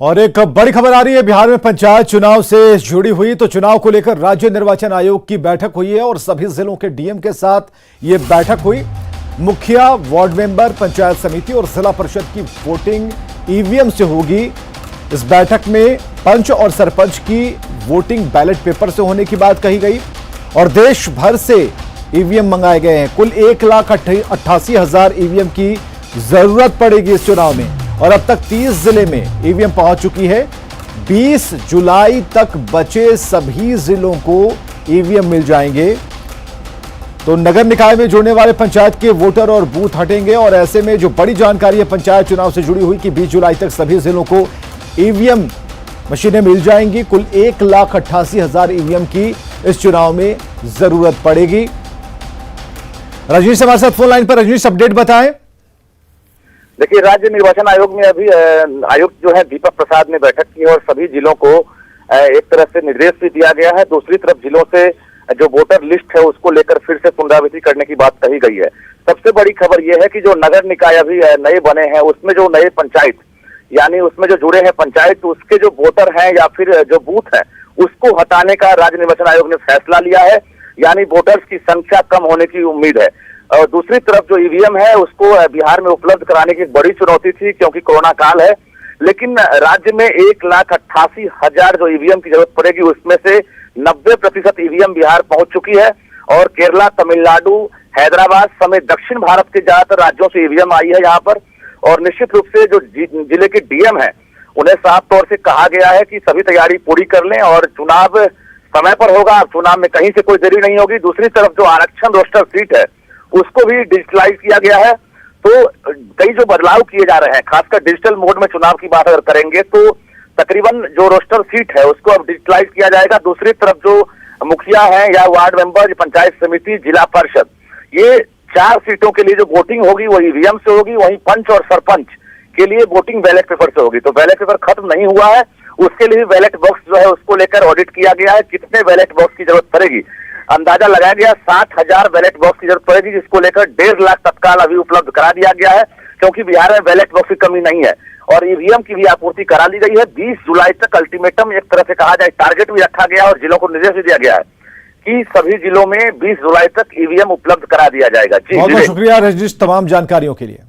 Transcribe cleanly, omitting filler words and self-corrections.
और एक बड़ी खबर आ रही है बिहार में पंचायत चुनाव से जुड़ी हुई। तो चुनाव को लेकर राज्य निर्वाचन आयोग की बैठक हुई है और सभी जिलों के डीएम के साथ ये बैठक हुई। मुखिया, वार्ड मेंबर, पंचायत समिति और जिला परिषद की वोटिंग ईवीएम से होगी। इस बैठक में पंच और सरपंच की वोटिंग बैलेट पेपर से होने की बात कही गई और देश भर से ईवीएम मंगाए गए हैं। कुल 1,88,000 ईवीएम की जरूरत पड़ेगी इस चुनाव में और अब तक 30 जिले में ईवीएम पहुंच चुकी है। 20 जुलाई तक बचे सभी जिलों को ईवीएम मिल जाएंगे। तो नगर निकाय में जुड़ने वाले पंचायत के वोटर और बूथ हटेंगे और ऐसे में जो बड़ी जानकारी है पंचायत चुनाव से जुड़ी हुई कि 20 जुलाई तक सभी जिलों को ईवीएम मशीनें मिल जाएंगी। कुल 1,88,000 ईवीएम की इस चुनाव में जरूरत पड़ेगी। रजनीश हमारे साथ फोन लाइन पर। रजनीश, अपडेट बताएं। देखिए, राज्य निर्वाचन आयोग में अभी आयुक्त जो है दीपक प्रसाद ने बैठक की और सभी जिलों को एक तरह से निर्देश भी दिया गया है। दूसरी तरफ जिलों से जो वोटर लिस्ट है उसको लेकर फिर से पुनरावृत्ति करने की बात कही गई है। सबसे बड़ी खबर यह है कि जो नगर निकाय अभी नए बने हैं उसमें जो नए पंचायत यानी उसमें जो जुड़े हैं पंचायत उसके जो वोटर हैं या फिर जो बूथ है उसको हटाने का राज्य निर्वाचन आयोग ने फैसला लिया है। यानी वोटर्स की संख्या कम होने की उम्मीद है। और दूसरी तरफ जो ईवीएम है उसको बिहार में उपलब्ध कराने की बड़ी चुनौती थी क्योंकि कोरोना काल है, लेकिन राज्य में 1,88,000 जो ईवीएम की जरूरत पड़ेगी उसमें से 90% ईवीएम बिहार पहुंच चुकी है और केरला, तमिलनाडु, हैदराबाद समेत दक्षिण भारत के ज्यादातर राज्यों से ईवीएम आई है यहाँ पर। और निश्चित रूप से जो जिले के डीएम है उन्हें साफ तौर से कहा गया है कि सभी तैयारी पूरी कर लें और चुनाव समय पर होगा। चुनाव में कहीं से कोई देरी नहीं होगी। दूसरी तरफ जो आरक्षण रोस्टर सीट है उसको भी डिजिटलाइज किया गया है। तो कई जो बदलाव किए जा रहे हैं, खासकर डिजिटल मोड में चुनाव की बात अगर करेंगे तो तकरीबन जो रोस्टर सीट है उसको अब डिजिटलाइज किया जाएगा। दूसरी तरफ जो मुखिया है या वार्ड मेंबर, पंचायत समिति, जिला परिषद, ये 4 सीटों के लिए जो वोटिंग होगी वो ईवीएम से होगी। वहीं पंच और सरपंच के लिए वोटिंग बैलेट पेपर से होगी। तो बैलेट पेपर खत्म नहीं हुआ है, उसके लिए बैलेट बॉक्स जो है उसको लेकर ऑडिट किया गया है। कितने बैलेट बॉक्स की जरूरत पड़ेगी अंदाजा लगाया गया 60,000 बैलेट बॉक्स की जरूरत पड़ेगी, जिसको लेकर 1.5 लाख तत्काल अभी उपलब्ध करा दिया गया है क्योंकि बिहार में बैलेट बॉक्स की कमी नहीं है और ईवीएम की भी आपूर्ति करा दी गई है। 20 जुलाई तक अल्टीमेटम एक तरह से कहा जाए टारगेट भी रखा गया और जिलों को निर्देश भी दिया गया है कि सभी जिलों में 20 जुलाई तक ईवीएम उपलब्ध करा दिया जाएगा। जी, बहुत बहुत शुक्रिया रजनीश तमाम जानकारियों के लिए।